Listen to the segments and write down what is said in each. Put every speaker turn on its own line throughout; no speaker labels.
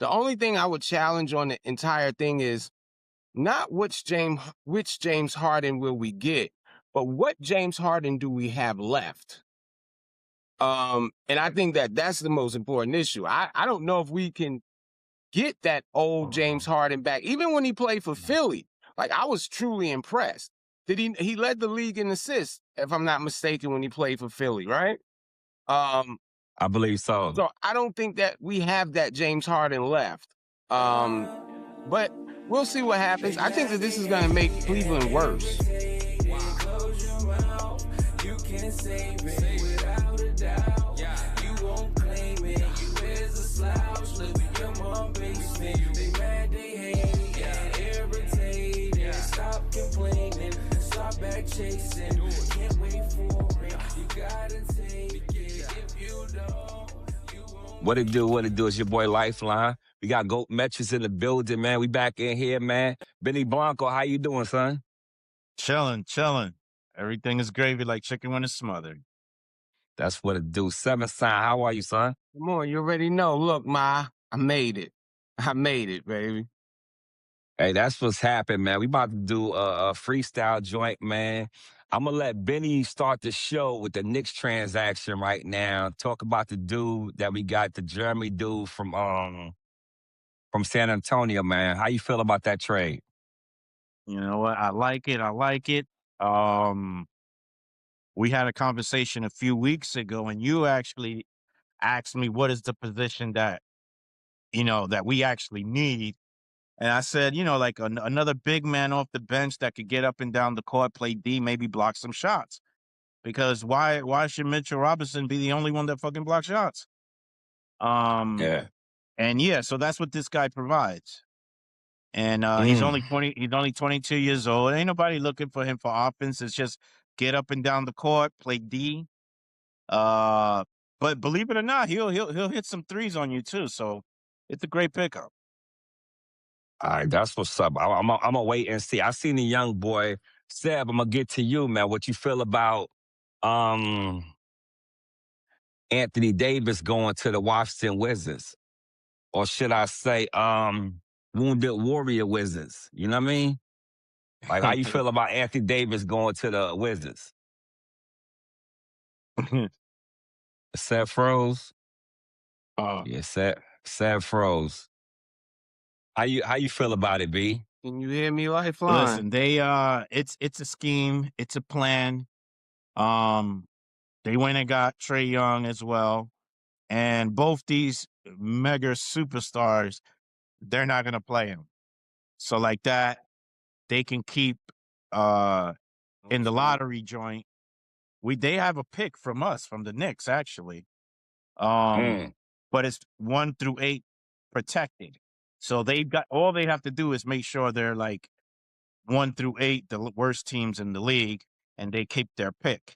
The only thing I would challenge on the entire thing is not which James Harden will we get, but what James Harden do we have left? And I think that that's the most important issue. I don't know if we can get that old James Harden back. Even when he played for Philly, like I was truly impressed. He led the league in assists, if I'm not mistaken, when he played for Philly, right?
I believe so.
So I don't think that we have that James Harden left. But we'll see what happens. I think that this is going to make Cleveland worse.
What it do? What it do? It's your boy Lifeline. We got Goat METICS in the building, man. We back in here, man. Benny Blanco, how you doing, son?
Chilling. Everything is gravy like chicken when it's smothered.
That's what it do. Seventh sign, how are you, son?
Come on, you already know. Look, Ma, I made it. I made it, baby.
Hey, that's what's happened, man. We about to do a freestyle joint, man. I'm going to let Benny start the show with the Knicks transaction right now. Talk about the dude that we got, the Jeremy dude from San Antonio, man. How you feel about that trade?
You know what? I like it. We had a conversation a few weeks ago, and you actually asked me what is the position that, that we actually need. And I said, like another big man off the bench that could get up and down the court, play D, maybe block some shots. Because why should Mitchell Robinson be the only one that fucking blocks shots?
Yeah.
And yeah, so that's what this guy provides. And he's only 22 years old. Ain't nobody looking for him for offense. It's just get up and down the court, play D. But believe it or not, he'll hit some threes on you too. So it's a great pickup.
All right, that's what's up. I'm gonna wait and see. I seen the young boy. Seb, I'm gonna get to you, man. What you feel about Anthony Davis going to the Washington Wizards? Or should I say Wounded Warrior Wizards? You know what I mean? Like, how you feel about Anthony Davis going to the Wizards? Seb froze? Yeah, Seb froze. How you feel about it, B?
Can you hear me, Lifeline?
Listen, they it's a scheme, it's a plan. They went and got Trae Young as well. And both these mega superstars, they're not gonna play him. So like that, they can keep in the lottery joint. They have a pick from us, from the Knicks, actually. But it's 1 through 8 protected. So all they have to do is make sure they're like 1 through 8, the worst teams in the league, and they keep their pick.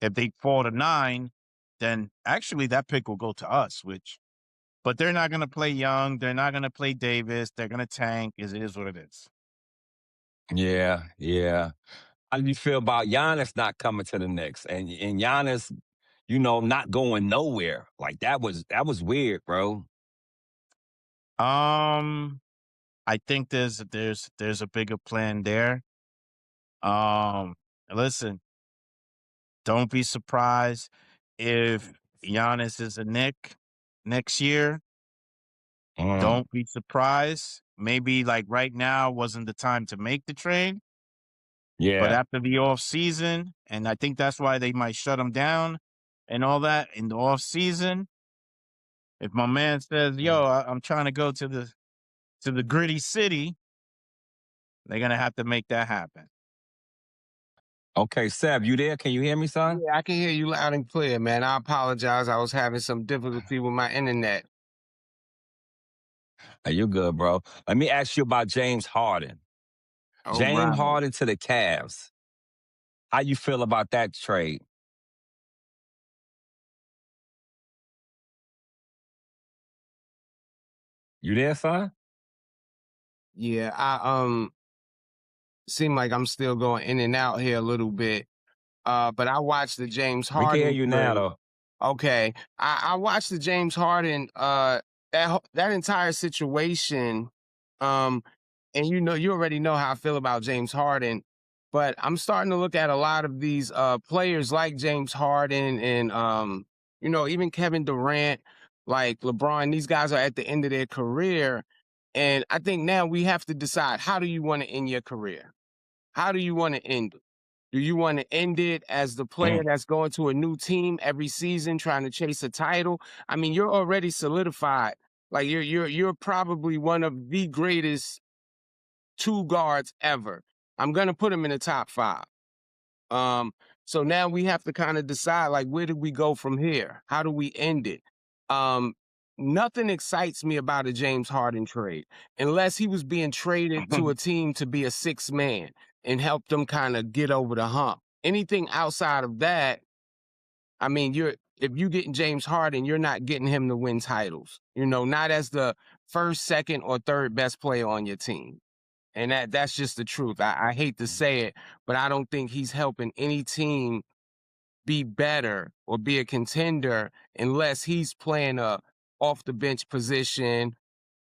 If they fall to 9, then actually that pick will go to us, but they're not going to play Young. They're not going to play Davis. They're going to tank. It is what it is.
Yeah. How do you feel about Giannis not coming to the Knicks and Giannis, not going nowhere? Like that was weird, bro.
I think there's a bigger plan there. Listen, don't be surprised if Giannis is a Knick next year. Don't be surprised. Maybe like right now wasn't the time to make the trade.
Yeah.
But after the off season, and I think that's why they might shut him down and all that in the off season. If my man says, "Yo, I'm trying to go to the gritty city," they're gonna have to make that happen.
Okay, Seb, you there? Can you hear me, son?
Yeah, I can hear you loud and clear, man. I apologize. I was having some difficulty with my internet.
Hey, you're good, bro. Let me ask you about James Harden. James Harden to the Cavs. How you feel about that trade? You there, son?
Yeah, I seem like I'm still going in and out here a little bit. But I watched the James Harden.
We can hear you now,
trade.
though.
Okay. I watched the James Harden that entire situation, and you already know how I feel about James Harden, but I'm starting to look at a lot of these players like James Harden and even Kevin Durant, like LeBron. These guys are at the end of their career, and I think now we have to decide, how do you want to end your career? How do you want to end it? Do you want to end it as the player that's going to a new team every season trying to chase a title? I mean, you're already solidified. Like you're probably one of the greatest two guards ever. I'm gonna put him in the top 5. Um, so now we have to kind of decide, like, where do we go from here? How do we end it? Um, Nothing excites me about a James Harden trade unless he was being traded to a team to be a 6th man and help them kind of get over the hump. Anything outside of that, I mean, if you getting James Harden, you're not getting him to win titles. Not as the first, second, or third best player on your team. And that's just the truth. I hate to say it, but I don't think he's helping any team be better or be a contender unless he's playing a off the bench position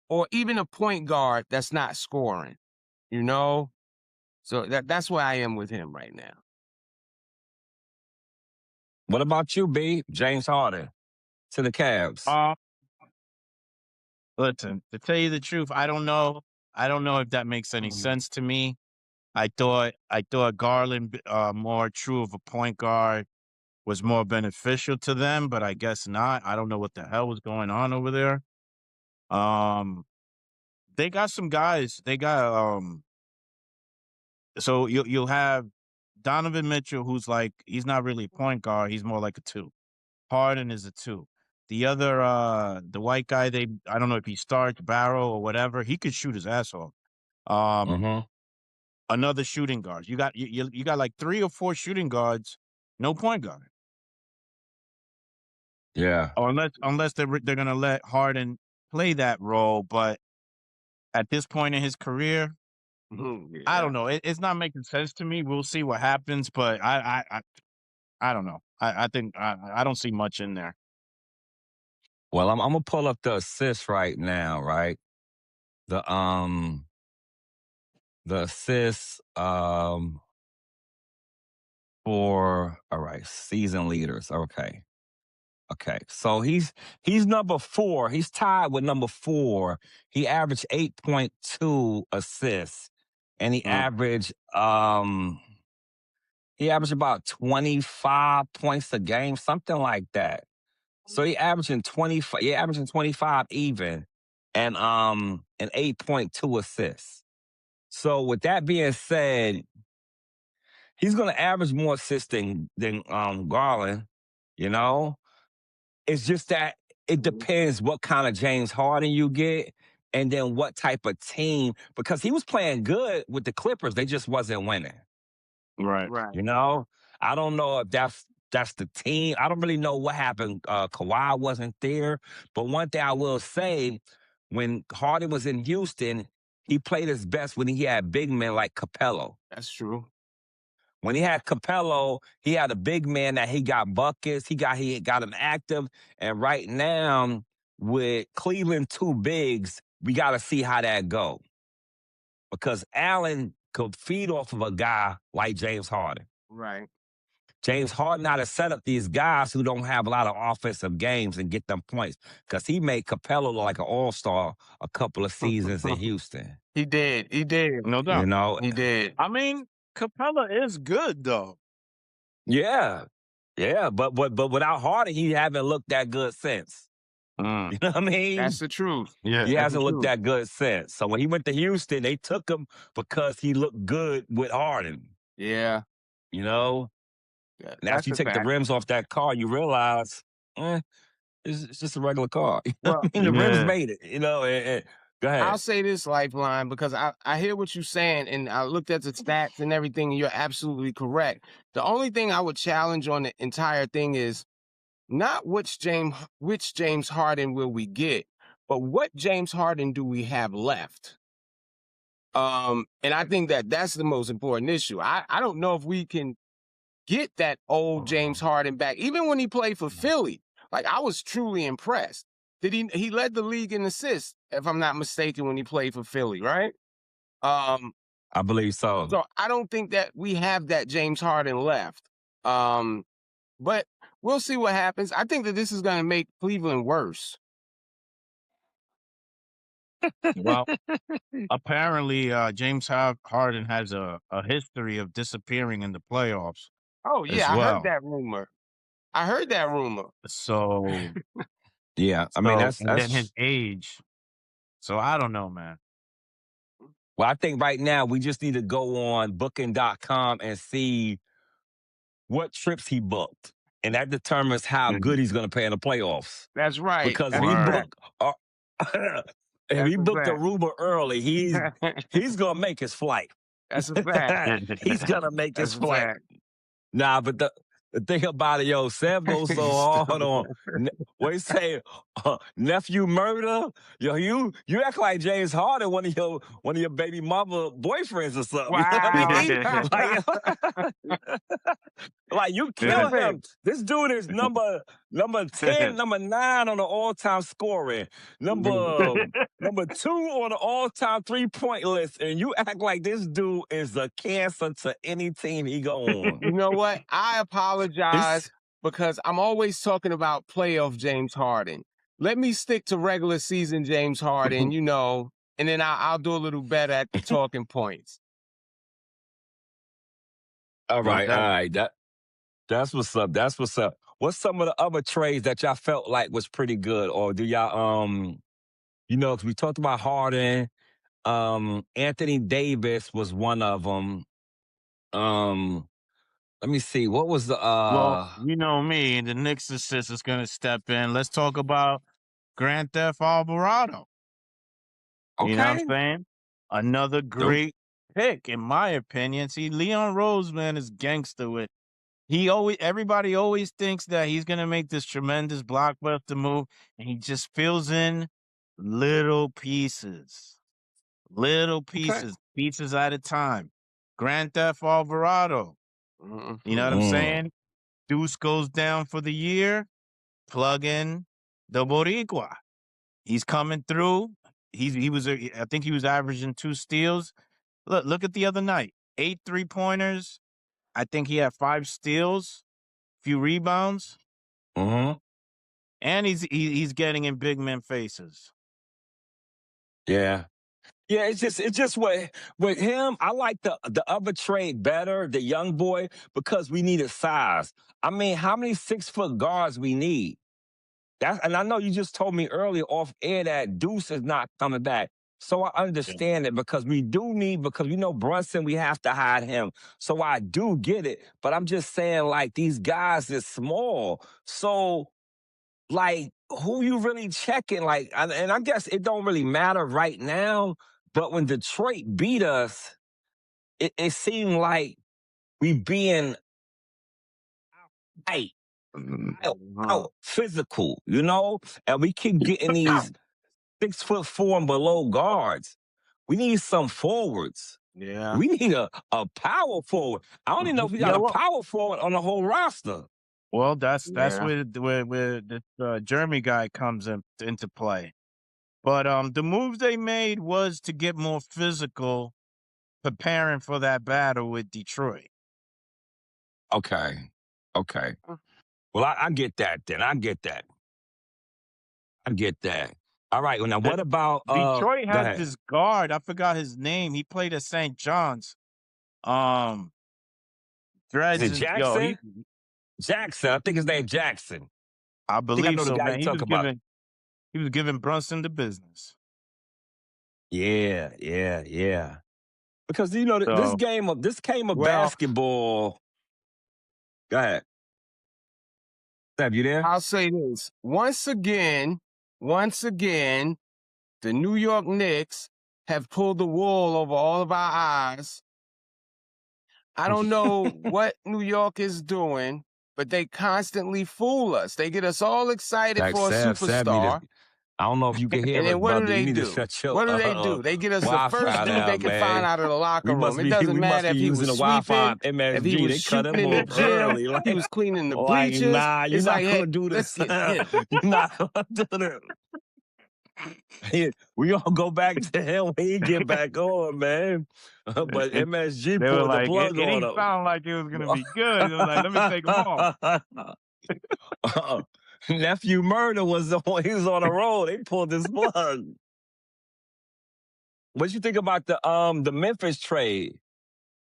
or even a point guard that's not scoring, you know? So that's where I am with him right now.
What about you, B? James Harden to the Cavs.
Listen, to tell you the truth, I don't know. I don't know if that makes any sense to me. I thought Garland, more true of a point guard, was more beneficial to them, but I guess not. I don't know what the hell was going on over there. They got some guys. They got so you'll have Donovan Mitchell, who's like, he's not really a point guard, he's more like a 2. Harden is a 2. The other the white guy, I don't know if he starts, Barrow or whatever, he could shoot his ass off. Another shooting guard. You got like 3 or 4 shooting guards, no point guard.
Yeah.
Or unless they're gonna let Harden play that role, but at this point in his career, I don't know. It's not making sense to me. We'll see what happens, but I don't know. I think I don't see much in there.
Well, I'm gonna pull up the assists right now, right? The assists for, all right, season leaders. Okay. So he's number 4. He's tied with number 4. He averaged 8.2 assists, and he averaged about 25 points a game, something like that. So he averaging 25. Yeah, averaging 25 even, and 8.2 assists. So with that being said, he's going to average more assists than Garland. It's just that it depends what kind of James Harden you get, and then what type of team. Because he was playing good with the Clippers, they just wasn't winning.
Right.
I don't know if that's the team. I don't really know what happened. Kawhi wasn't there. But one thing I will say, when Harden was in Houston, he played his best when he had big men like Capello.
That's true.
When he had Capello, he had a big man that he got buckets. He got him active. And right now, with Cleveland 2 bigs, we got to see how that go. Because Allen could feed off of a guy like James Harden.
Right.
James Harden how to set up these guys who don't have a lot of offensive games and get them points. Because he made Capello look like an all-star a couple of seasons in Houston.
He did.
No doubt.
He did.
I mean, Capella is good though.
Yeah. But without Harden, he haven't looked that good since. You know what I mean?
That's the truth.
Yeah.
He hasn't looked that good since. So when he went to Houston, they took him because he looked good with Harden.
Yeah.
And after you take the rims off that car, you realize, it's just a regular car.
Well,
The rims made it. Go ahead.
I'll say this, Lifeline, because I hear what you're saying, and I looked at the stats and everything, and you're absolutely correct. The only thing I would challenge on the entire thing is not which James Harden will we get, but what James Harden do we have left? And I think that's the most important issue. I don't know if we can get that old James Harden back. Even when he played for Philly, like, I was truly impressed. he led the league in assists, if I'm not mistaken, when he played for Philly, right?
I believe so.
So I don't think that we have that James Harden left. But we'll see what happens. I think that this is going to make Cleveland worse.
Well, apparently, James Harden has a history of disappearing in the playoffs.
Oh,
as
yeah, I
well.
heard that rumor.
So
Yeah, I mean
and then his age. So I don't know, man.
Well, I think right now we just need to go on booking.com and see what trips he booked. And that determines how good he's going to play in the playoffs.
That's right.
Because
That's
if he
right.
booked Aruba early, he's going to make his flight.
That's a fact.
He's going to make his flight.
Fact.
Nah, but the thing about it, yo, Sam goes so hard on what he say, nephew murder. Yo, you act like James Harden, one of your baby mama boyfriends or something.
Wow.
You know what I mean? Like you kill him. This dude is number 10, number 9 on the all-time scoring, number 2 on the all-time 3-point list, and you act like this dude is a cancer to any team he go on.
You know what? I apologize because I'm always talking about playoff James Harden. Let me stick to regular season James Harden, you know, and then I'll do a little better at the talking points.
All right. That's what's up. That's what's up. What's some of the other trades that y'all felt like was pretty good? Or do y'all, you know, 'cause we talked about Harden, Anthony Davis was one of them. Let me see. What was the,
well, you know me, the Knicks assist is going to step in. Let's talk about Grand Theft Alvarado.
okay.
You know what I'm saying? Another great pick, in my opinion. See, Leon Rose, man, is gangster with. Everybody always thinks that he's gonna make this tremendous blockbuster move, and he just fills in little pieces, pieces at a time. Grand Theft Alvarado, you know what I'm saying? Deuce goes down for the year, plug in the Boricua. He's coming through. I think he was averaging 2 steals. Look at the other night, 8 3-pointers. I think he had 5 steals, few rebounds. And he's getting in big men faces.
Yeah. Yeah, it's just with him, I like the other trade better, the young boy, because we needed size. I mean, how many 6-foot guards we need? And I know you just told me earlier off air that Deuce is not coming back. So I understand it because we know Brunson, we have to hide him. So I do get it. But I'm just saying, like, these guys is small. So, like, who you really checking? Like, and I guess it don't really matter right now. But when Detroit beat us, it seemed like we being out physical, you know? And we keep getting these 6'4" and below guards. We need some forwards.
Yeah.
We need a power forward. I don't even know if we got a power forward on the whole roster.
Well, that's where this Jeremy guy comes into play. But the moves they made was to get more physical, preparing for that battle with Detroit.
Okay. Well, I get that then. I get that. All right. Well, now what about
Detroit has this guard? I forgot his name. He played at St. John's.
Is it Jackson? Jackson. I think his name Jackson.
I believe so, man. He was giving Brunson the business.
Yeah. Because you know this game of basketball. Go ahead. Sam, you there?
I'll say this. Once again, the New York Knicks have pulled the wool over all of our eyes. I don't know what New York is doing, but they constantly fool us. They get us all excited for a superstar.
I don't know if you can hear
and then
us,
what
brother.
do they
You need
do?
to shut your
What do they do? They get us the
Wi-Fi
first dude they can find out of the locker room. It doesn't matter if he was sweeping, if he was shooting in the gym, if he was cleaning the bleachers.
Nah, you're not going to do this.
Let's get him.
You're not going to do this. We gonna go back to him when he get back on, man. But
It
MSG
they were
pulled the
like, it
plug on
didn't sound like it was gonna be good. It was like, let me take him off.
him. Nephew Murder was the one. He was on the road. They pulled his plug. What you think about the Memphis trade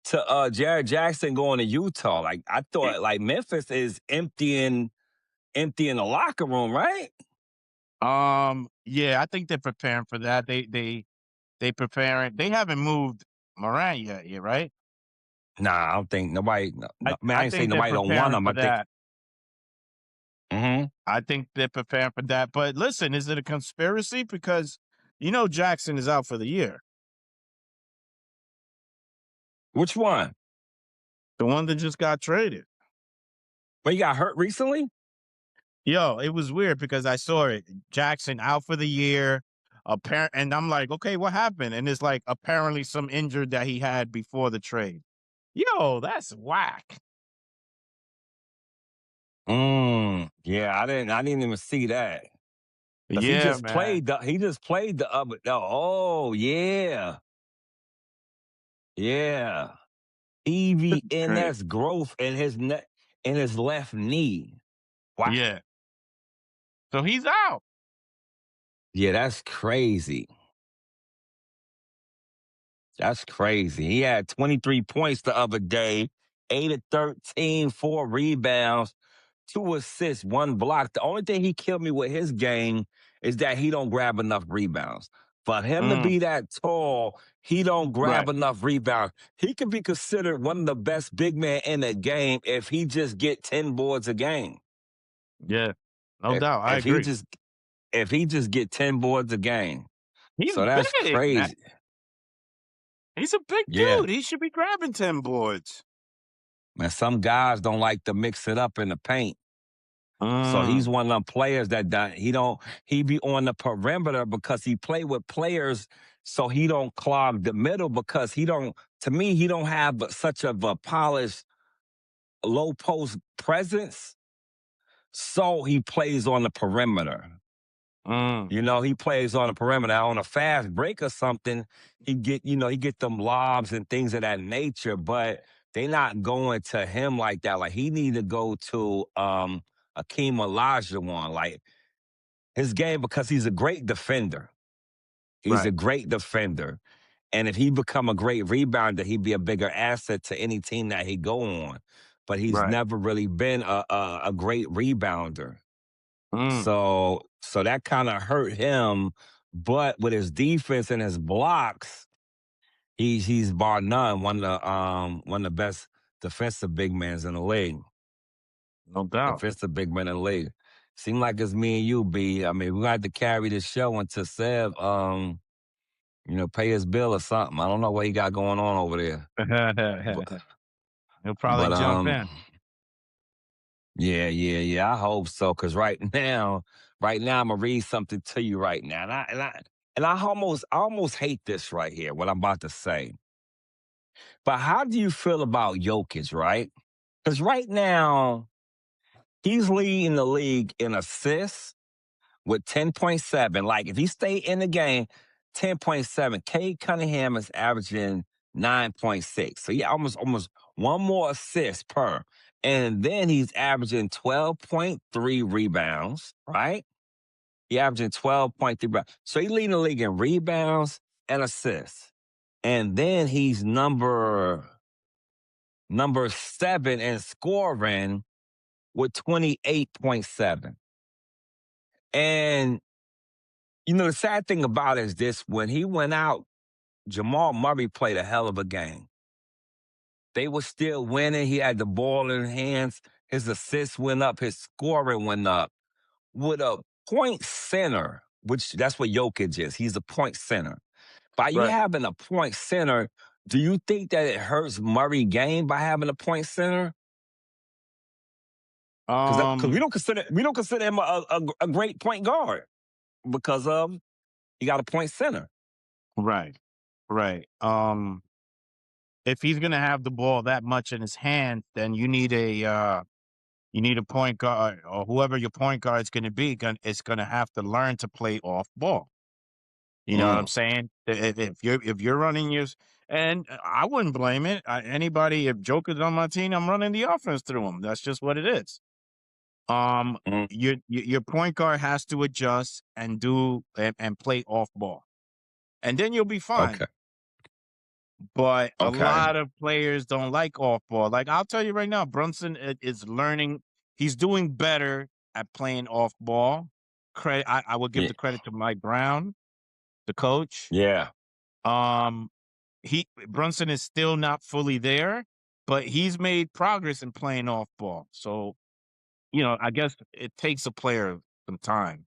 to Jared Jackson going to Utah? Like I thought, like Memphis is emptying the locker room, right?
Yeah, I think they're preparing for that. They preparing. They haven't moved Morant yet, right?
Nah, I don't think nobody. No, man, I
I
ain't say
think they're
nobody don't want
preparing
him.
for
I think.
that.
Mm-hmm.
I think they're preparing for that. But listen, is it a conspiracy? Because Jackson is out for the year.
Which one?
The one that just got traded.
But he got hurt recently?
Yo, it was weird because I saw it. Jackson out for the year. And I'm like, okay, what happened? And it's like apparently some injured that he had before the trade. Yo, that's whack.
Yeah, I didn't even see that. Because
Yeah, man.
he just played the other. Oh, yeah. Yeah.
Great.
EVNS growth in his neck, in his left knee. Wow.
Yeah. So he's out.
Yeah, that's crazy. That's crazy. He had 23 points the other day, 8 of 13, 4 rebounds, 2 assists, 1 block. The only thing he killed me with his game is that he don't grab enough rebounds. For him to be that tall, he don't grab
Right.
enough rebounds. He could be considered one of the best big men in the game if he just get 10 boards a game.
Yeah. No
If
doubt. I
if he
agree.
just if he just get 10 boards a game.
He's
So that's
big, man.
crazy.
He's a big
Yeah.
dude. He should be grabbing 10 boards.
Man, some guys don't like to mix it up in the paint. So he's
Mm.
one of them players that he be on the perimeter because he play with players so he don't clog the middle because he don't have such of a polished low post presence. So he plays on the perimeter.
Mm.
He plays on the perimeter. On a fast break or something, he get them lobs and things of that nature, but they not going to him like that. Like he need to go to Akeem Olajuwon, like his game, because he's a great defender. He's a
Right.
great defender. And if he become a great rebounder, he'd be a bigger asset to any team that he go on. But he's
Right.
never really been a great rebounder.
Mm.
So that kind of hurt him. But with his defense and his blocks, he's bar none one of the best defensive big men in the league.
No doubt.
Defensive big men in the league. Seem like it's me and you, B. I mean, we're gonna have to carry this show until Sev pay his bill or something. I don't know what he got going on over there. But
He'll probably
but
jump in.
yeah. I hope so. Cause right now, I'm gonna read something to you right now. And I almost hate this right here, what I'm about to say. But how do you feel about Jokic, right? Because right now, he's leading the league in assists with 10.7. Like, if he stay in the game, 10.7. Cade Cunningham is averaging 9.6. So, yeah, almost one more assist per. And then he's averaging 12.3 rebounds, right? He averaging 12.3 rebounds. So, he's leading the league in rebounds and assists. And then he's number 7 in scoring with 28.7. And, the sad thing about it is this: when he went out, Jamal Murray played a hell of a game. They were still winning. He had the ball in his hands. His assists went up. His scoring went up. With a point center, which that's what Jokic is. He's a point center. By you
Right.
having a point center, do you think that it hurts Murray game by having a point center? Because we don't consider him a great point guard because of he got a point center.
Right. Right. If he's gonna have the ball that much in his hand, then you need a point guard, or whoever your point guard is gonna be. Is gonna have to learn to play off ball. You know what I'm saying? If you're running yours, and I wouldn't blame it. Anybody, if Joker's on my team, I'm running the offense through him. That's just what it is.
Mm.
Your point guard has to adjust and and play off ball, and then you'll be fine.
Okay.
But a
Okay.
lot of players don't like off ball. Like I'll tell you right now, Brunson is learning. He's doing better at playing off ball. Credit, I would give
Yeah.
the credit to Mike Brown, the coach.
Yeah.
Um, Brunson is still not fully there, but he's made progress in playing off ball. So, I guess it takes a player some time.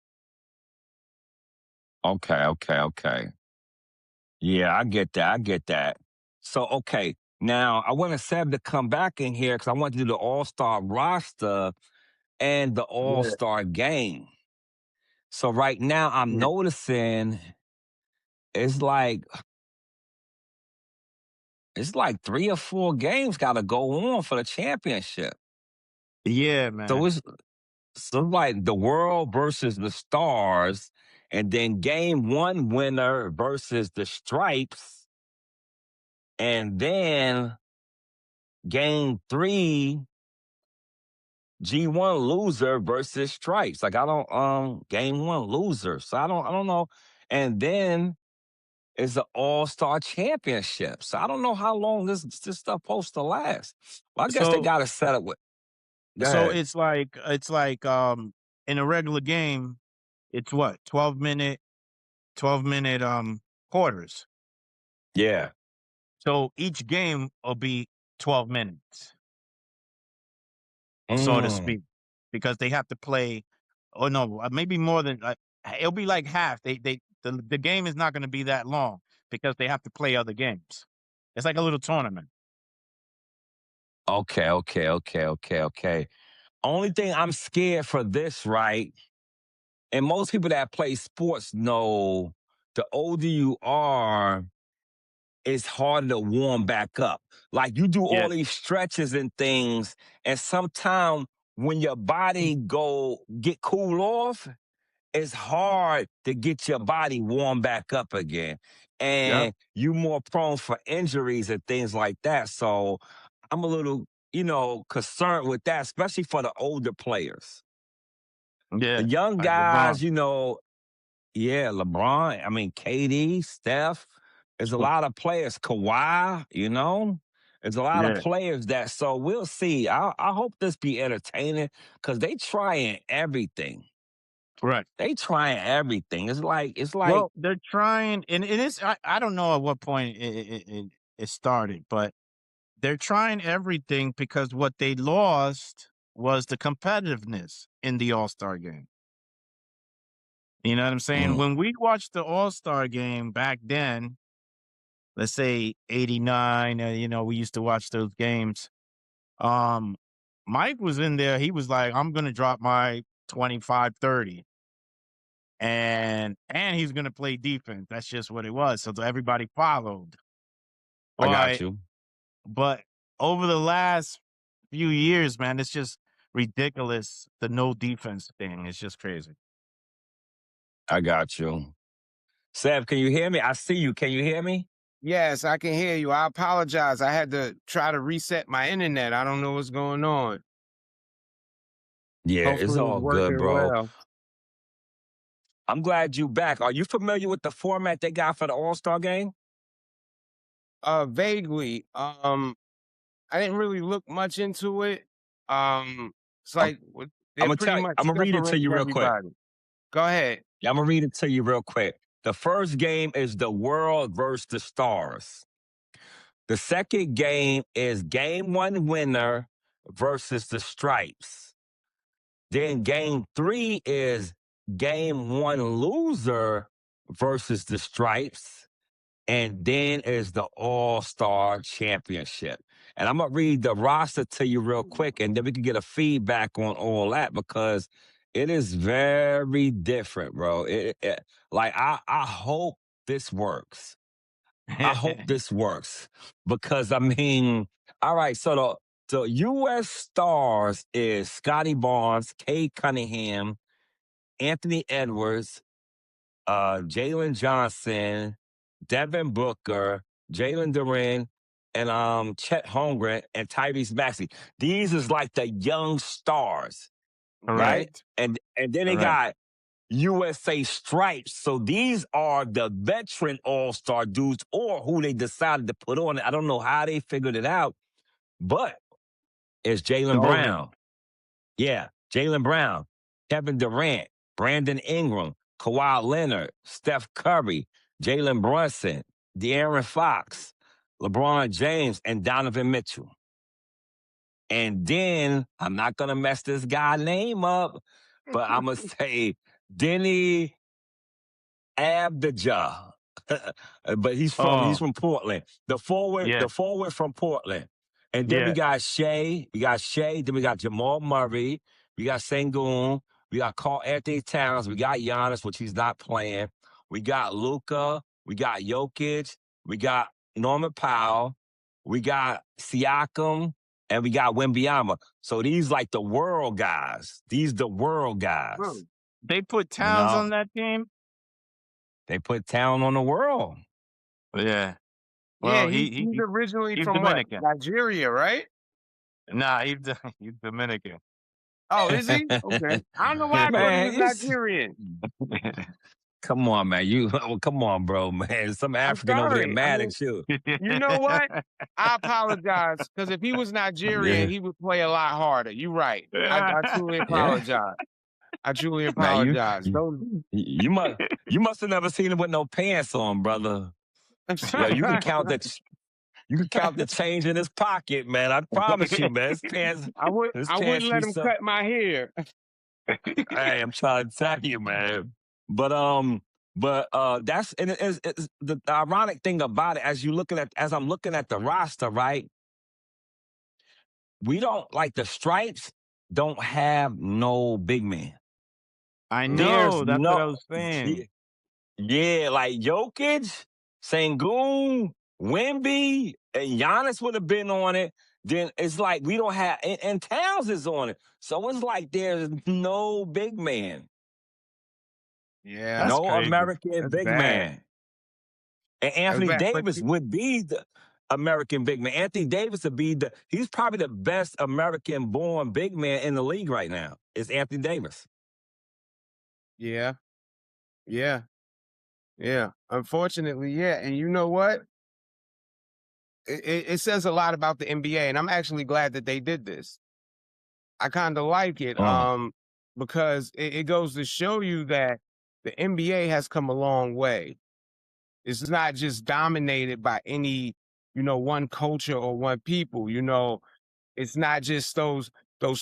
Okay. Okay. Okay. Yeah, I get that. I get that. So, okay. Now, I want Seb to come back in here because I want to do the All Star roster and the All
Yeah.
Star game. So, right now, I'm
Yeah,
noticing it's like it's like 3 or 4 games got to go on for the championship.
yeah,
So
man.
it's like the world versus the stars, and then game one winner versus the stripes, and then game three G1 loser versus stripes. Like I don't game one loser. So I don't know. And then it's the all-star championship. So I don't know how long this stuff supposed to last. Well, I guess they
So
gotta set it with go
so
ahead.
it's like in a regular game, it's what? 12-minute quarters.
Yeah.
So each game will be 12 minutes, so to
Mm.
speak, because they have to play. Oh no, maybe more than it'll be like half. The game is not going to be that long because they have to play other games. It's like a little tournament.
Okay, okay, okay, okay, okay. Only thing I'm scared for this, right? And most people that play sports know the older you are, it's harder to warm back up. Like you do
Yeah,
all these stretches and things, and sometimes when your body go get cool off, it's hard to get your body warm back up again.
yeah,
And you more prone for injuries and things like that. So I'm a little, concerned with that, especially for the older players. The
yeah.
young
Like
guys,
LeBron.
yeah, LeBron, I mean, KD, Steph, there's a lot of players, Kawhi, there's a lot of
Yeah,
players so we'll see. I hope this be entertaining because they trying everything.
right.
They trying everything. It's like,
Well, they're trying, and it is. I don't know at what point it started, but they're trying everything because what they lost was the competitiveness in the All Star game. You know what I'm saying?
mm,
When we watched the All Star game back then, let's say '89, we used to watch those games. Um, Mike was in there. He was like, "I'm going to drop my 25, 30, and he's going to play defense." That's just what it was. So everybody followed.
I got
But
you.
but over the last few years, man, it's just ridiculous. The no defense thing is just crazy.
I got you. Seb, can you hear me? I see you. Can you hear me?
Yes, I can hear you. I apologize. I had to try to reset my internet. I don't know what's going on.
Yeah, it's
Hopefully it's
all good,
working
bro.
well.
I'm glad you back. Are you familiar with the format they got for the All-Star game?
Vaguely. I didn't really look much into it. It's
I'm,
like
I'm
they're
gonna
pretty
tell you,
much
I'm gonna read it to
separating
you real quick.
everybody. Go ahead.
Yeah, I'm gonna read it to you real quick. The first game is the world versus the stars. The second game is game one winner versus the stripes. Then game three is game one loser versus the stripes. And then is the All Star Championship. And I'm gonna read the roster to you real quick, and then we can get a feedback on all that because it is very different, bro. Like I hope this works. I hope this works because I mean, all right. So the U.S. stars is Scotty Barnes, Kay Cunningham, Anthony Edwards, Jalen Johnson, Devin Booker, Jalen Duren, and Chet Holmgren and Tyrese Maxey. These is like the young stars, right?
Correct.
And then they
Correct.
got USA Stripes. So these are the veteran all-star dudes or who they decided to put on. I don't know how they figured it out, but it's Jalen
Go ahead.
Brown. Yeah, Jaylen Brown, Kevin Durant, Brandon Ingram, Kawhi Leonard, Steph Curry, Jalen Brunson, De'Aaron Fox, LeBron James, and Donovan Mitchell. And then I'm not gonna mess this guy's name up, but I'm gonna say Denny Abdijah. But he's from Portland. The forward from Portland. And then we got Shea, then we got Jamal Murray, we got Sengun, we got Karl Anthony Towns, we got Giannis, which he's not playing. We got Luka, we got Jokic, we got Norman Powell, we got Siakam, and we got Wembanyama. So these like the world guys. These the world guys.
They put Towns on that team?
They put Town on the world.
Yeah.
Well, yeah, he's originally from
Dominican.
What? Nigeria, right?
Nah, he's Dominican.
Oh, is he? Okay. I don't know why I thought he was Nigerian.
Come on, man. Come on, bro, man. Some African over there mad at you.
You know what? I apologize, because if he was Nigerian, he would play a lot harder. You're right. I truly apologize. I truly apologize.
Man, you must have never seen him with no pants on, brother. Yo, you can count the change in his pocket, man. I promise you, man. His pants.
I wouldn't let him cut my hair.
Hey, I'm trying to tell you, man. But that's it's the ironic thing about it. As I'm looking at the roster, right? We don't like the Stripes. Don't have no big man.
I know. That's what I was saying.
Yeah, like Jokic, Sengun, Wemby, and Giannis would have been on it. Then it's like we don't have, and Towns is on it. So it's like there's no big man.
Yeah.
No American big man. And Anthony Davis would be the American big man. Anthony Davis would be he's probably the best American-born big man in the league right now. It's Anthony Davis.
Yeah. Yeah. Yeah. Unfortunately, yeah. And you know what? It says a lot about the NBA, and I'm actually glad that they did this. I kind of like it because it goes to show you that the NBA has come a long way. It's not just dominated by any, one culture or one people. It's not just those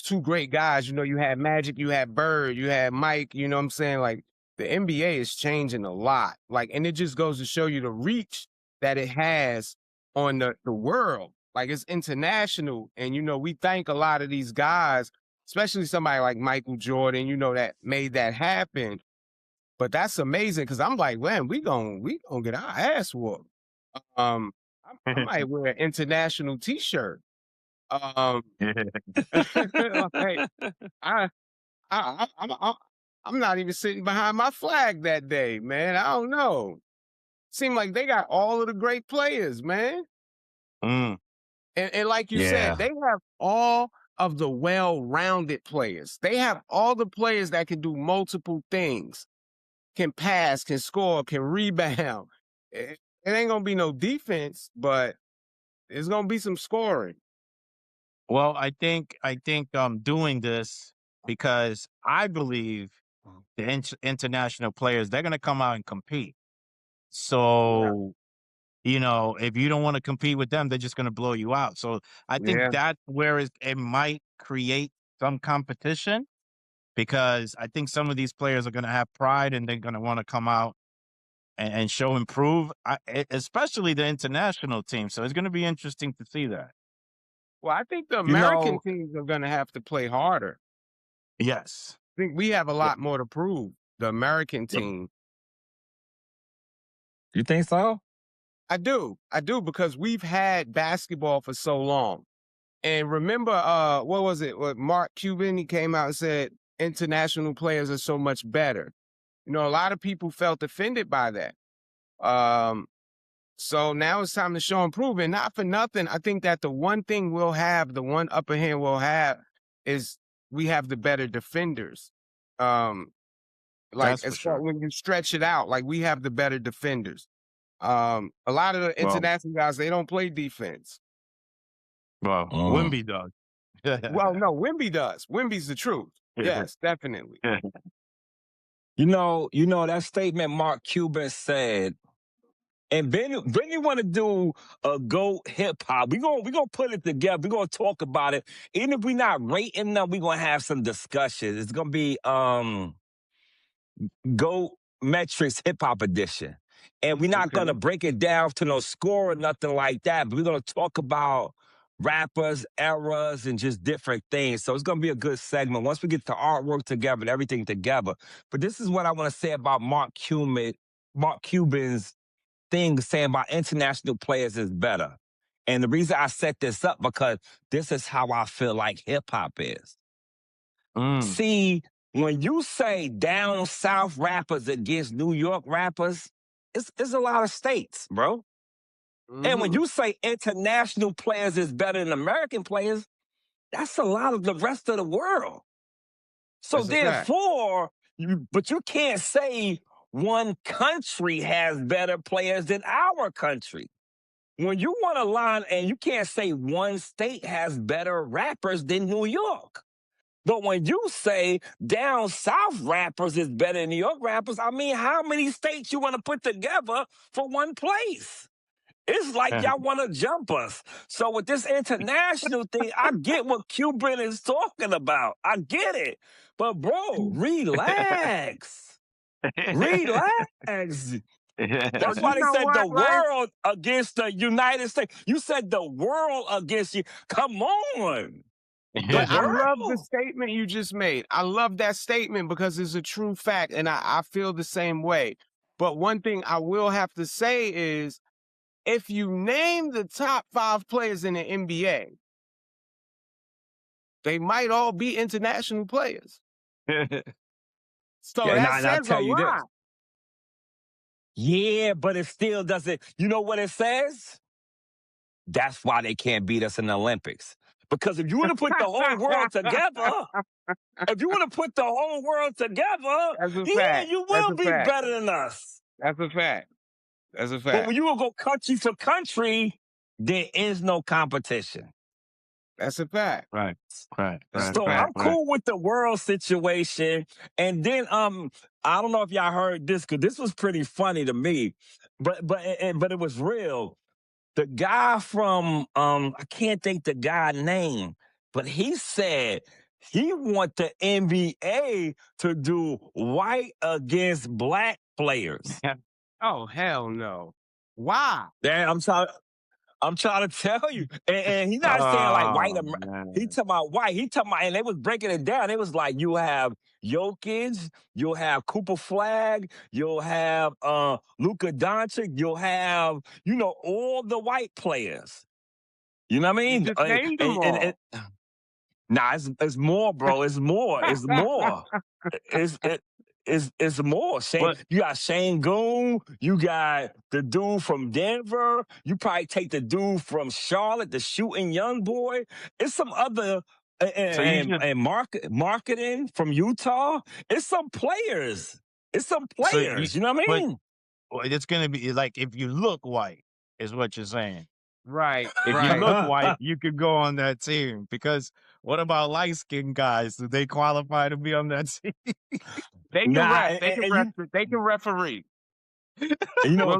two great guys. You had Magic, you had Bird, you had Mike. You know what I'm saying? Like, the NBA is changing a lot. Like, and it just goes to show you the reach that it has on the world. Like, it's international. And, we thank a lot of these guys, especially somebody like Michael Jordan, that made that happen. But that's amazing, because I'm like, man, we gonna get our ass whooped. I might wear an international T-shirt. Like, I'm not even sitting behind my flag that day, man. I don't know. Seem like they got all of the great players, man. And like you said, they have all of the well-rounded players. They have all the players that can do multiple things. Can pass, can score, can rebound. It ain't gonna be no defense, but it's gonna be some scoring.
Well, I think doing this, because I believe the international players, they're gonna come out and compete. So, if you don't want to compete with them, they're just gonna blow you out. So I think that's where it might create some competition, because I think some of these players are gonna have pride and they're gonna want to come out and show improve, especially the international team. So it's gonna be interesting to see that.
Well, I think the American teams are going to have to play harder.
Yes.
I think we have a lot more to prove, the American team.
You think so?
I do, because we've had basketball for so long. And remember, what was it? Mark Cuban, he came out and said, international players are so much better. You know, a lot of people felt offended by that. So now it's time to show improvement. Not for nothing. I think that the one thing we'll have, the one upper hand we'll have, is we have the better defenders. Like
That's for
as far
sure.
when you stretch it out, like we have the better defenders. A lot of the
Well,
international guys, they don't play defense.
Wimby does.
Well, no, Wimby does. Wimby's the truth. Yes, definitely.
You know that statement Mark Cuban said, and Benny want to do a GOAT hip hop. We gonna put it together. We gonna talk about it. Even if we not rating them, we gonna have some discussions. It's gonna be GOAT Metrics Hip Hop Edition, and we're not gonna break it down to no score or nothing like that. But we're gonna talk about rappers, eras, and just different things. So it's gonna be a good segment once we get the artwork together and everything together. But this is what I want to say about Mark Cuban's thing saying about international players is better. And the reason I set this up because this is how I feel like hip hop is. See, when you say down south rappers against New York rappers, it's a lot of states, bro. And when you say international players is better than American players, that's a lot of the rest of the world. So therefore, but you can't say one country has better players than our country. When you want to line, and you can't say one state has better rappers than New York. But when you say down south rappers is better than New York rappers, I mean, how many states you want to put together for one place? It's like y'all want to jump us. So with this international thing, I get what Cuban is talking about. I get it. But bro, relax. Relax. That's why they said the world against the United States. You said the world against you. Come on.
But I love the statement you just made. I love that statement because it's a true fact, and I feel the same way. But one thing I will have to say is, if you name the top 5 players in the NBA, they might all be international players. So that says a lot.
Yeah, but it still doesn't. You know what it says? That's why they can't beat us in the Olympics. Because if you want to put the whole world together, you will be better than us.
That's a fact. That's a fact.
But when you will go country for country, there is no competition.
That's a fact.
Right.
So I'm cool with the world situation. And then I don't know if y'all heard this, because this was pretty funny to me, but it was real. The guy from I can't think the guy's name, but he said he want the NBA to do white against black players.
Oh, hell no. Why?
Yeah, I'm trying to tell you. And he's not saying like white. He talking about white. He talking about, and they was breaking it down. It was like you have Jokic, you'll have Cooper Flag, you'll have Luka Doncic, you'll have, all the white players. You know what I mean?
You just named them all.
Nah, it's more, bro. It's more. It's more. It's more. You got Shane Goon. You got the dude from Denver. You probably take the dude from Charlotte, the shooting young boy. It's some other and marketing from Utah. It's some players. It's some players. You know what I mean?
It's gonna be like if you look white, is what you're saying.
Right.
If you look white, you could go on that team. Because what about light-skinned guys? Do they qualify to be on that team?
They can ref. They can referee.
You know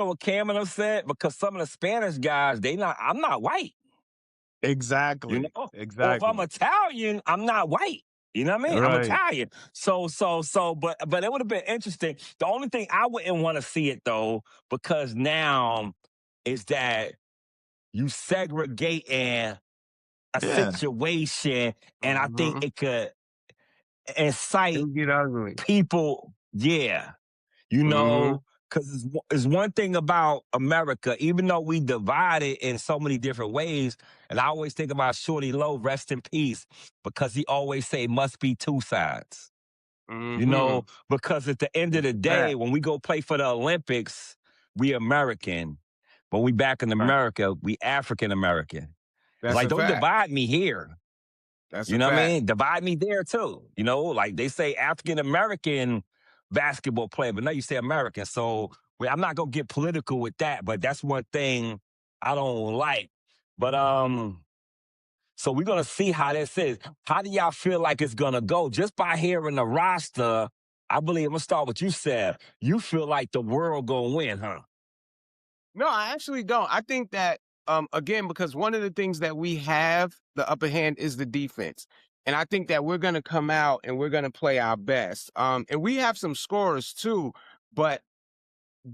what Cameron said? Because some of the Spanish guys, I'm not white.
Exactly. Exactly.
Or if I'm Italian, I'm not white. You know what I mean?
Right.
I'm Italian. But it would have been interesting. The only thing I wouldn't want to see it though, because now is that you segregating a situation, and I think it could incite people. Yeah, because it's one thing about America, even though we divided in so many different ways, and I always think about Shorty Lowe, rest in peace, because he always say must be two sides. You know, because at the end of the day, when we go play for the Olympics, we American. But we back in
Right.
America, we African American. It's
That's
like,
a
don't
fact.
divide me here.
That's
You
a
know what I
fact.
mean? Divide me there too. You know, like they say African American basketball player, but now you say American. So I'm not gonna get political with that, but that's one thing I don't like. But so we're gonna see how this is. How do y'all feel like it's gonna go? Just by hearing the roster, I believe I'm gonna start with you, Seb. You feel like the world gonna win, huh?
No, I actually don't. I think that again, because one of the things that we have the upper hand is the defense. And I think that we're gonna come out and we're gonna play our best. And we have some scorers too, but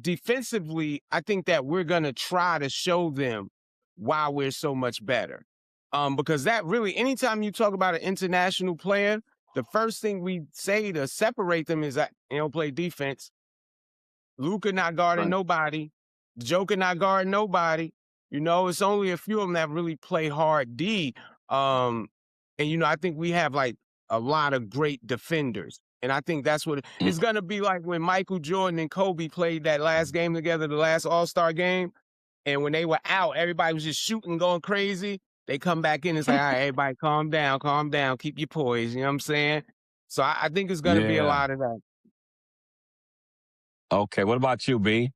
defensively, I think that we're gonna try to show them why we're so much better. Because that really, anytime you talk about an international player, the first thing we say to separate them is that they don't play defense. Luka not guarding nobody. Joker not guarding nobody. You know, it's only a few of them that really play hard D. And you know, I think we have like a lot of great defenders. And I think that's what
Mm.
it's gonna be like when Michael Jordan and Kobe played that last game together, the last All-Star game. And when they were out, everybody was just shooting, going crazy. They come back in and say, all right, everybody calm down, keep your poise. You know what I'm saying? So I think it's gonna be a
Yeah.
lot of that.
Okay. What about you, B?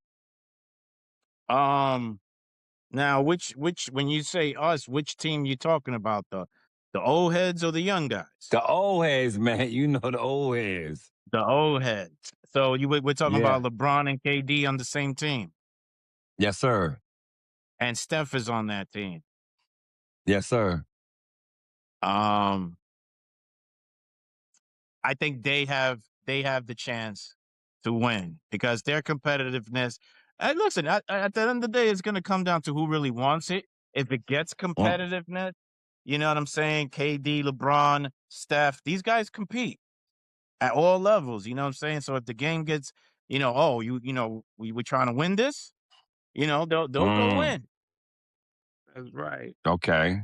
Now, which when you say us, which team you talking about? The old heads or the young guys?
The old heads, man. You know the old heads.
The old heads. So we're talking
Yeah.
about LeBron and KD on the same team,
Yes, sir.
and Steph is on that team.
Yes, sir.
I think they have the chance to win because their competitiveness. And listen, at the end of the day, it's going to come down to who really wants it. If it gets competitiveness, you know what I'm saying? KD, LeBron, Steph, these guys compete at all levels. You know what I'm saying? So if the game gets, we're trying to win this, they'll go win.
That's right.
Okay.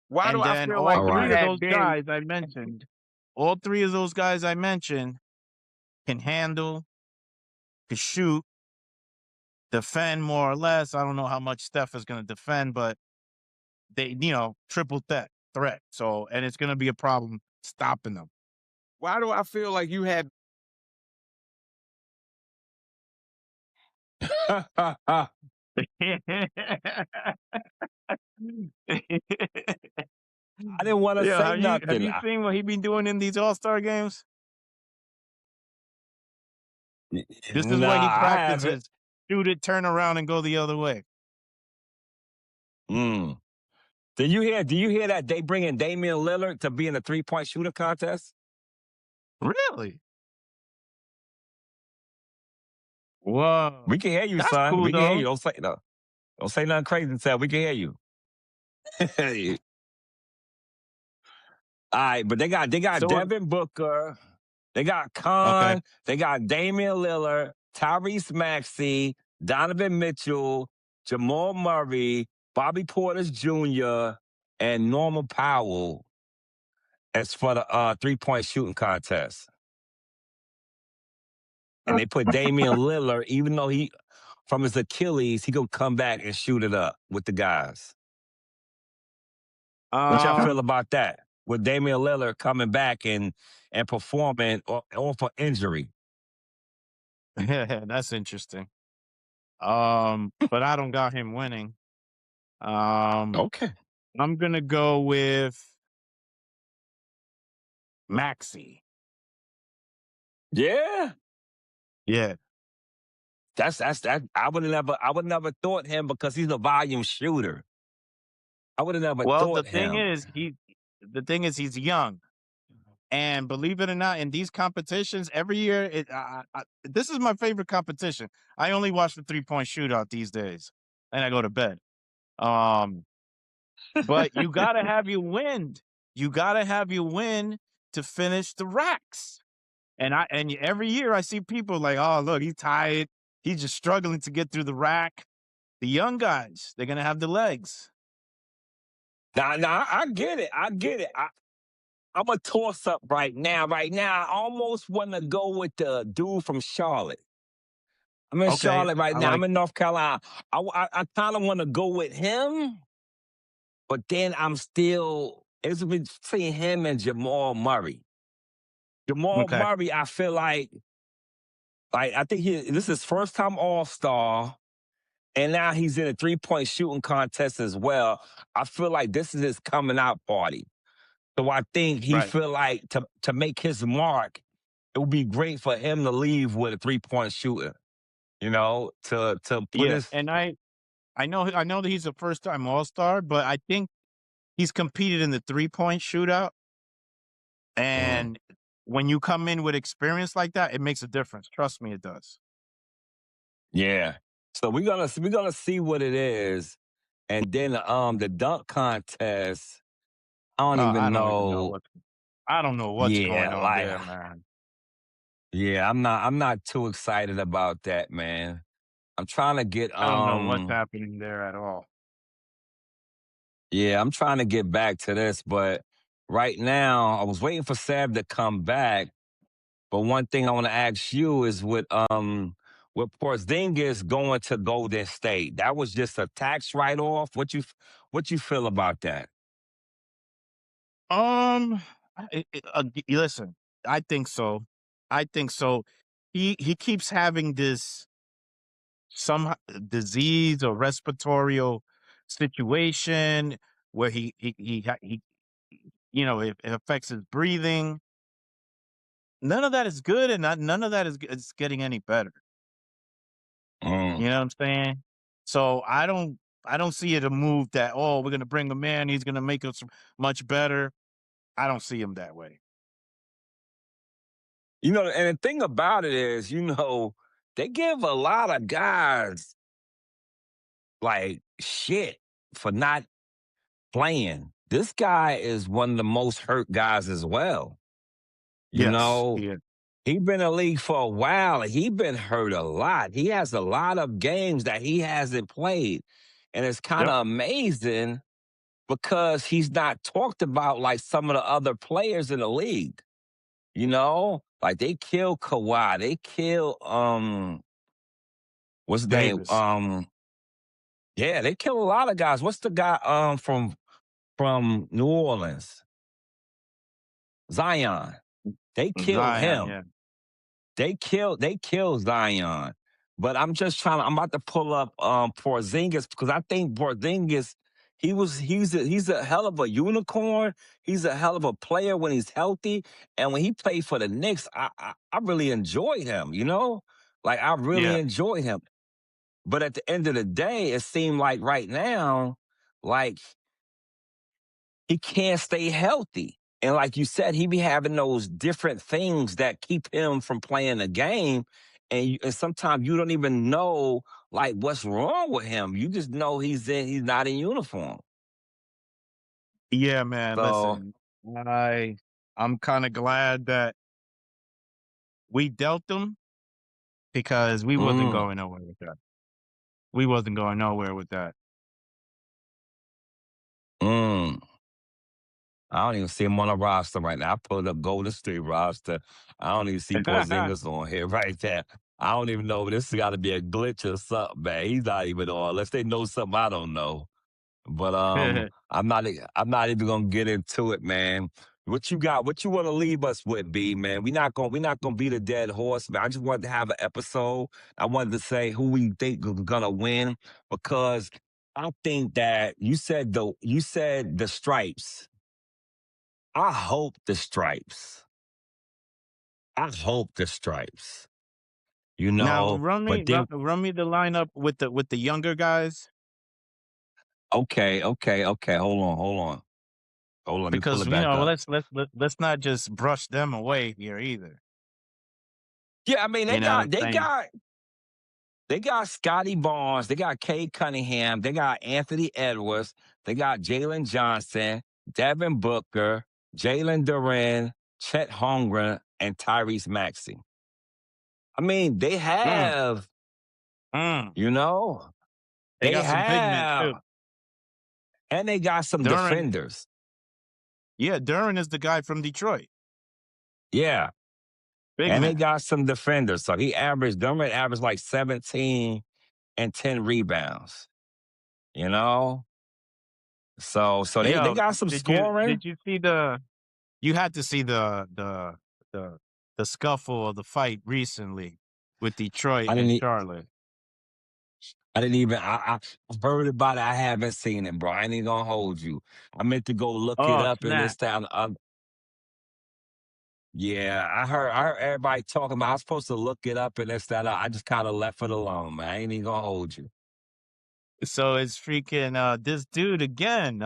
Why do
And
I
then
feel
all
like
All
three
we
right.
of
had
those
been
guys I mentioned, can handle, can shoot, defend more or less. I don't know how much Steph is going to defend, but they, triple threat. So, and it's going to be a problem stopping them.
why do I feel like you had
I didn't want to
Yeah,
say
have
nothing.
you seen what he been doing in these All-Star games? This is
Nah,
what he
I haven't.
practices. Shoot it, turn around, and go the other way.
Mm. Do you hear that they bringing Damian Lillard to be in a 3-point shooter contest?
Really? Whoa.
We can hear you,
That's
son.
cool,
We can hear
though.
you. Don't say nothing crazy, Seth. We can hear you. All right, but they got
So what?
Devin Booker, they got
Okay.
Khan, they got Damian Lillard, Tyrese Maxey, Donovan Mitchell, Jamal Murray, Bobby Portis Jr., and Norman Powell as for the 3-point shooting contest. And they put Damian Lillard, even though he from his Achilles, he gonna come back and shoot it up with the guys. What y'all feel about that? With Damian Lillard coming back and performing off of injury.
Yeah, that's interesting. But I don't got him winning.
Okay.
I'm gonna go with Maxey.
Yeah.
Yeah.
That's that. I would never thought him because he's a volume shooter. I would have never
Well,
thought him.
the thing is, he's young, and believe it or not, in these competitions every year, this is my favorite competition. I only watch the 3-point shootout these days, and I go to bed. But you gotta have your win. You gotta have your win to finish the racks. And every year I see people like, oh, look, he's tired. He's just struggling to get through the rack. The young guys, they're gonna have the legs.
Nah, I get it. I'm a toss up right now. Right now, I almost want to go with the dude from Charlotte. I'm in
Okay,
Charlotte right
I
now. I'm
like.
in North Carolina. I kind of want to go with him, but then it's between him and Jamal Murray. Jamal
Okay,
Murray, I feel like I think this is his first time All Star, and now he's in a 3-point shooting contest as well. I feel like this is his coming out party. So I think he
right.
feel like to make his mark, it would be great for him to leave with a 3-point shooter. To put
Yeah,
his
and I know that he's a first time All Star, but I think he's competed in the 3-point shootout,
mm,
and when you come in with experience like that, it makes a difference. Trust me, it does.
yeah. So we're gonna see what it is, and then the dunk contest. I don't
I
even
don't even know
know.
what I don't know what's
Yeah,
going on
like
there, man.
yeah, I'm not too excited about that, man. I'm trying to get
I don't know what's happening there at all.
yeah, I'm trying to get back to this, but right now I was waiting for Sab to come back. But one thing I want to ask you is with Porzingis going to Golden State, that was just a tax write off. What you feel about that?
Um, listen, I think so. I think so. He keeps having this some disease or respiratory situation where he it affects his breathing. None of that is good, and none of that is getting any better.
Mm.
You know what I'm saying? So I don't see it a move that, oh, we're gonna bring him in, he's gonna make us much better. I don't see him that way.
And the thing about it is, they give a lot of guys like shit for not playing. This guy is one of the most hurt guys as well. You
Yes,
know,
he is.
he been in the league for a while and he been hurt a lot. He has a lot of games that he hasn't played. And it's kind
Yep.
of amazing because he's not talked about like some of the other players in the league. Like they kill Kawhi, they kill what's his name?
Davis,
Yeah, they kill a lot of guys. What's the guy from New Orleans? Zion. They kill
Zion,
him.
yeah.
They kill Zion. But I'm about to pull up Porzingis because I think Porzingis he's a hell of a unicorn. He's a hell of a player when he's healthy. And when he played for the Knicks, I really enjoyed him. Like I really
Yeah.
enjoyed him. But at the end of the day, it seemed like right now, like he can't stay healthy. And like you said, he be having those different things that keep him from playing the game. And sometimes you don't even know like what's wrong with him. You just know he's not in uniform.
Yeah, man,
So
listen, I I'm kinda glad that we dealt them because we wasn't
mm,
going nowhere with that. We wasn't going nowhere with that.
mm. I don't even see him on a roster right now. I pulled up Golden State roster. I don't even see Porzingis on here right there. I don't even know. This has got to be a glitch or something, man. He's not even on unless they know something I don't know. But I'm not even gonna get into it, man. What you got? What you want to leave us with, B, man? We're not gonna beat a dead horse, man. I just wanted to have an episode. I wanted to say who we think is gonna win because I think that you said the stripes. I hope the stripes. I hope the stripes.
Now run me
But then
run me the lineup with the younger guys
okay, okay, okay. Hold on. Let me pull
because,
it back up.
let's not just brush them away here either.
Yeah, I mean they
You know what
got
I'm
they
saying?
got They got Scotty Barnes. They got Cade Cunningham. They got Anthony Edwards. They got Jalen Johnson, Devin Booker, Jalen Duran, Chet Holmgren, and Tyrese Maxey. I mean, they
Mm,
have,
mm.
you know,
They
they
got some big men
have,
too.
and they got some
During
defenders.
Yeah, Duran is the guy from Detroit.
Yeah.
Big
And they
man.
got some defenders. So Durant averaged like 17 and 10 rebounds. You know? So they
Yo,
got some
did
scoring.
you see the you had to see the the scuffle or the fight recently with Detroit
I
and
didn't e-
Charlotte.
I didn't even I've heard about it. I haven't seen it, bro. I ain't even gonna hold you. I meant to go look it
Oh,
up and
snap.
this that. Yeah, I heard everybody talking about I was supposed to look it up and this that. I just kind of left it alone, man. I ain't even gonna hold you.
So it's freaking this dude again.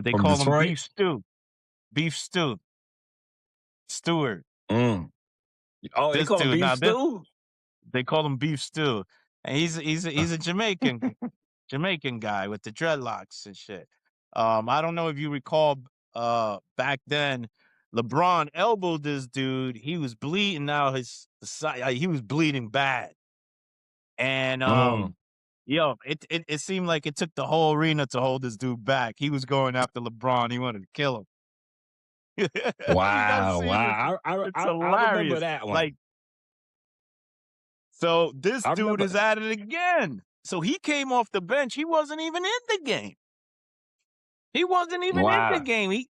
They
From
call him
Detroit?
Beef Stew. Beef Stew. Stewart.
Mm. Oh, they
This
call him
dude.
beef
Now this
stew?
they call him Beef Stew. And he's a Jamaican guy with the dreadlocks and shit. I don't know if you recall back then LeBron elbowed this dude. He was bleeding out his side. He was bleeding bad. And
Mm.
yo, it seemed like it took the whole arena to hold this dude back. He was going after LeBron. He wanted to kill him. You gotta
Wow,
see this.
wow.
It's
I remember
hilarious.
that one.
Like, so this
I
dude
remember.
is at it again. So he came off the bench. He wasn't even in the game. He wasn't even in the
Wow.
game.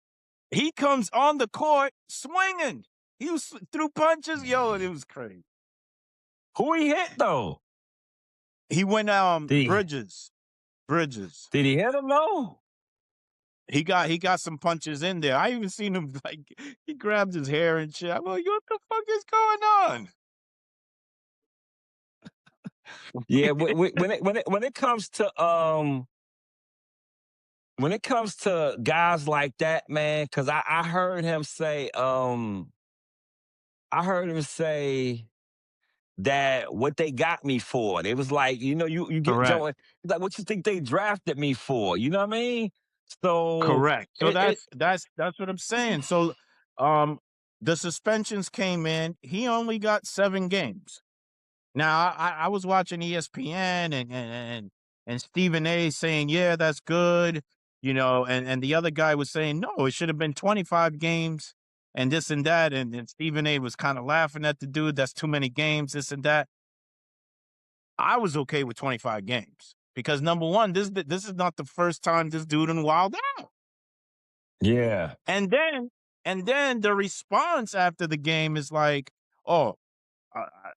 He comes on the court swinging. He was threw punches. Yo, it was crazy.
Who he hit though?
He went
Did
Bridges. Bridges.
he hit him though?
He got some punches in there. I even seen him like he grabbed his hair and shit. I'm like, what the fuck is going
Yeah,
on?
when it comes to when it comes to guys like that, man, because I heard him say that what they got me for. It was like, you get
Correct.
Joe, like what you think they drafted me for? You know what I mean? So
Correct. So
it
that's what I'm saying. So um the suspensions came in. He only got 7 games. Now I was watching ESPN and Stephen A saying, yeah, that's good, and the other guy was saying, no, it should have been 25 games and this and that. And Stephen A was kind of laughing at the dude, that's too many games, this and that. I was okay with 25 games because number one, this is not the first time this dude in wild out.
yeah.
And then the response after the game is like, oh,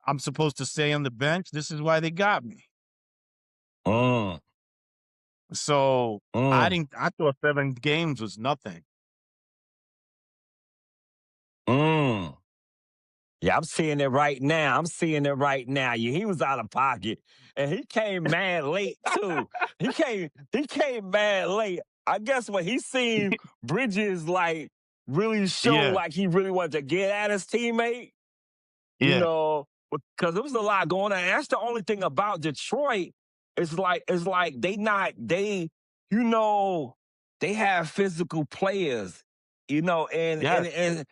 I'm supposed to stay on the bench. This is why they got me.
Mm,
So
mm,
I thought 7 games was nothing.
mm. Yeah, I'm seeing it right now. I'm seeing it right now. Yeah, he was out of pocket. And he came mad late too. He came mad late. I guess when he seen Bridges like really show
Yeah,
like he really wanted to get at his teammate,
yeah,
because there was a lot going on. That's the only thing about Detroit. It's like you know, they have physical players, and
yes,
and and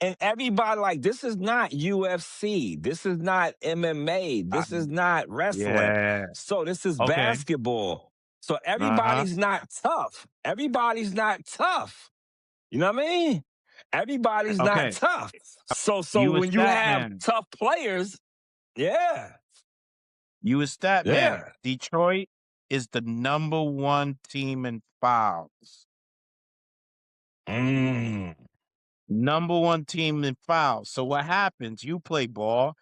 and everybody, like, this is not UFC. This is not MMA. This is not wrestling.
yeah.
So this is
Okay.
basketball. So
Uh-huh.
everybody's not tough. Everybody's not tough. You know what I mean? Everybody's not
Okay.
tough. So
You a
when you
stat
have
man.
tough players, yeah,
You a stat man.
yeah.
Detroit is the number 1 team in fouls.
Mm,
Number 1 team in fouls. So what happens? You play ball.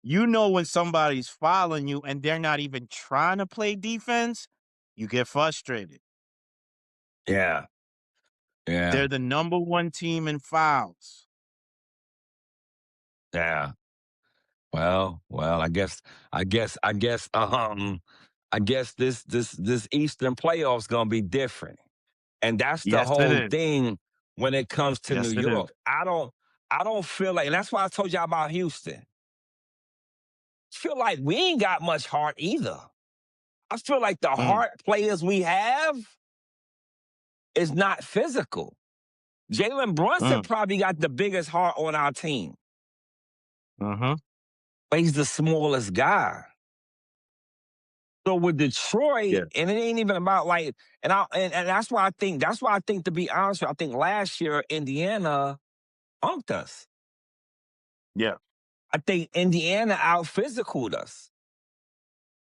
You know when somebody's fouling you and they're not even trying to play defense, you get frustrated.
yeah, yeah,
They're the number 1 team in fouls.
yeah. Well, I guess this Eastern playoffs gonna be different. And that's the
Yes, it
whole
is.
thing when it comes to New
Yes, it is.
York. I don't feel like, and that's why I told you about Houston. I feel like we ain't got much heart either. I feel like the
Mm,
heart players we have is not physical. Jalen Brunson
mm,
probably got the biggest heart on our team,
mhm.
but he's the smallest guy. So with Detroit,
Yeah.
and it ain't even about like, and that's why I think to be honest, I think last year Indiana punked us.
Yeah.
I think Indiana out physicaled us.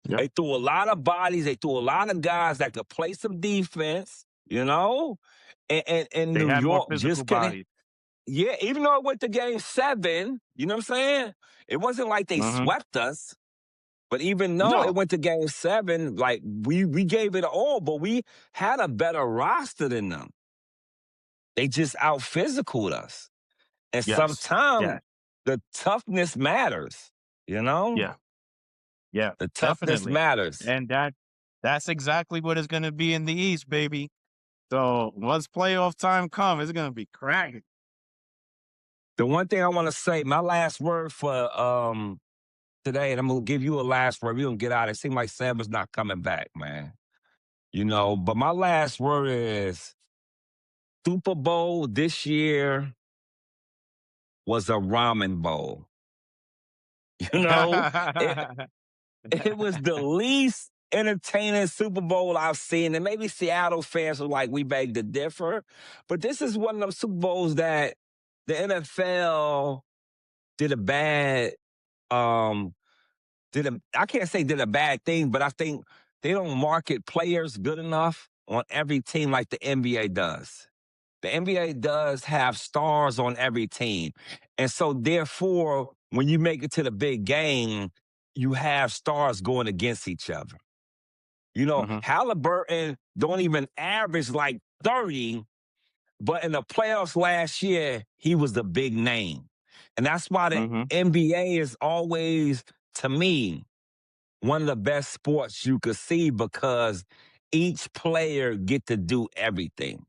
Yeah.
They threw a lot of bodies. They threw a lot of guys that could play some defense, and
They
New
had more
York
physical
just couldn't.
bodies.
Yeah, even though it went to game 7, you know what I'm saying? It wasn't like they
Mm-hmm.
swept us. But even though it
No.
went to game 7, like we gave it all, but we had a better roster than them. They just out physicaled us. And
Yes.
sometimes
Yeah.
the toughness matters, you know?
Yeah. Yeah.
The toughness
Definitely.
matters.
And that's exactly what it's gonna be in the East, baby. So once playoff time comes, it's gonna be cracking.
The one thing I want to say, my last word for today, and I'm gonna give you a last word. We're gonna get out. It seems like Sam is not coming back, man. But my last word is Super Bowl this year was a ramen bowl. You know, it it was the least entertaining Super Bowl I've seen. And maybe Seattle fans are like, we beg to differ. But this is one of those Super Bowls that the NFL did a bad, I can't say did a bad thing, but I think they don't market players good enough on every team like the NBA does. The NBA does have stars on every team. And so, therefore, when you make it to the big game, you have stars going against each other.
Mm-hmm.
Halliburton don't even average like 30, but in the playoffs last year, he was the big name. And that's why the
Mm-hmm.
NBA is always, to me, one of the best sports you could see because each player get to do everything.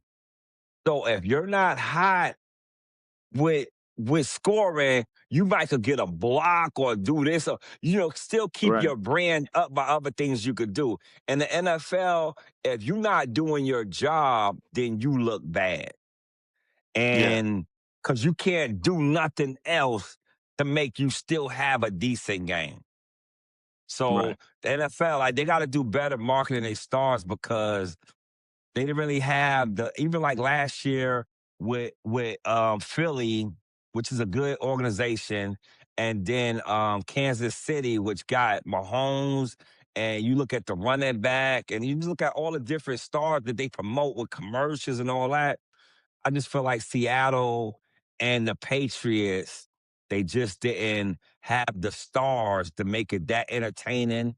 So if you're not hot with scoring, you might could get a block or do this or still keep
Right.
your brand up by other things you could do. In the NFL, if you're not doing your job, then you look bad.
Yeah.
And because you can't do nothing else to make you still have a decent game. So
Right.
the NFL, like they got to do better marketing their stars because they didn't really have even like last year with Philly, which is a good organization, and then Kansas City, which got Mahomes, and you look at the running back, and you look at all the different stars that they promote with commercials and all that. I just feel like Seattle and the Patriots, they just didn't have the stars to make it that entertaining.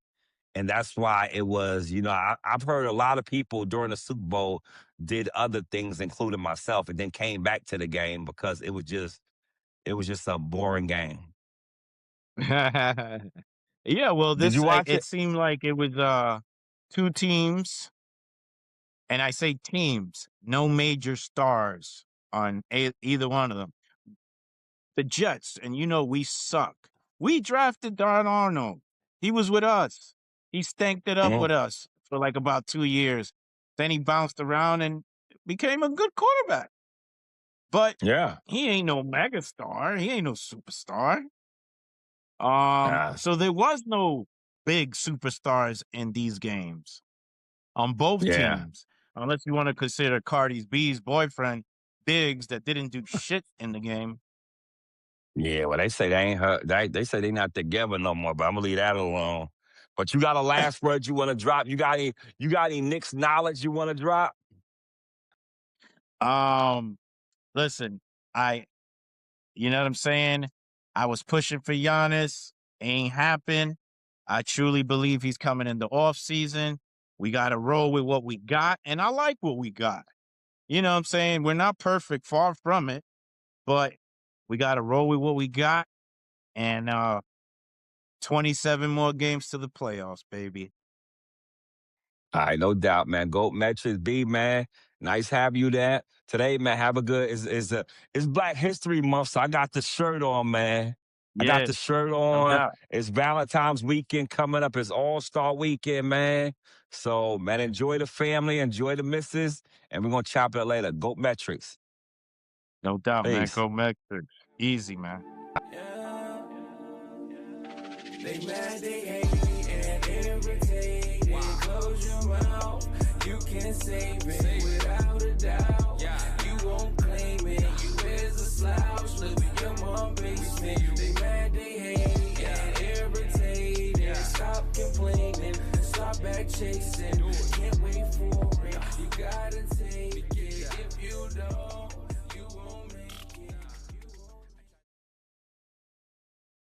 And that's why it was, I've heard a lot of people during the Super Bowl did other things, including myself, and then came back to the game because it was just a boring game.
Yeah, well,
Did you watch
it
it?
seemed like it was two teams, and I say teams, no major stars on either one of them. The Jets, and we suck. We drafted Don Arnold. He was with us. He stanked it up
Mhm.
with us for like about 2 years. Then he bounced around and became a good quarterback. But
Yeah.
he ain't no megastar. He ain't no superstar.
Yeah.
So there was no big superstars in these games on both
Yeah.
teams, unless you want to consider Cardi B's boyfriend Biggs that didn't do shit in the game.
Yeah. Well, they say they ain't hurt. They say they not together no more, but I'm gonna leave that alone. But you got a last word you want to drop? You got any Knicks knowledge you want to drop?
Um, Listen, you know what I'm saying? I was pushing for Giannis, ain't happen. I truly believe he's coming in the off season. We got to roll with what we got, and I like what we got. You know what I'm saying? We're not perfect, far from it, but we got to roll with what we got. And 27 more games to the playoffs, baby.
All right, no doubt, man. Goat Metrics B, man. Nice have you there today, man. Have a good. It's Black History Month, so I got the shirt on, man. I got
Yeah,
the shirt
no
on.
doubt.
It's Valentine's weekend coming up. It's All-Star weekend, man. So, man, enjoy the family, enjoy the missus, and we're gonna chop it later. Goat Metrics.
No doubt, man.
Peace.
Go Metrics. Easy, man.
They mad, they hate me and irritated. saving, without a doubt. You won't claim it, you is a slouch, live in your mom basement. They mad, they hate, and irritated. Stop complaining, stop back chasing. Can't wait for it, you gotta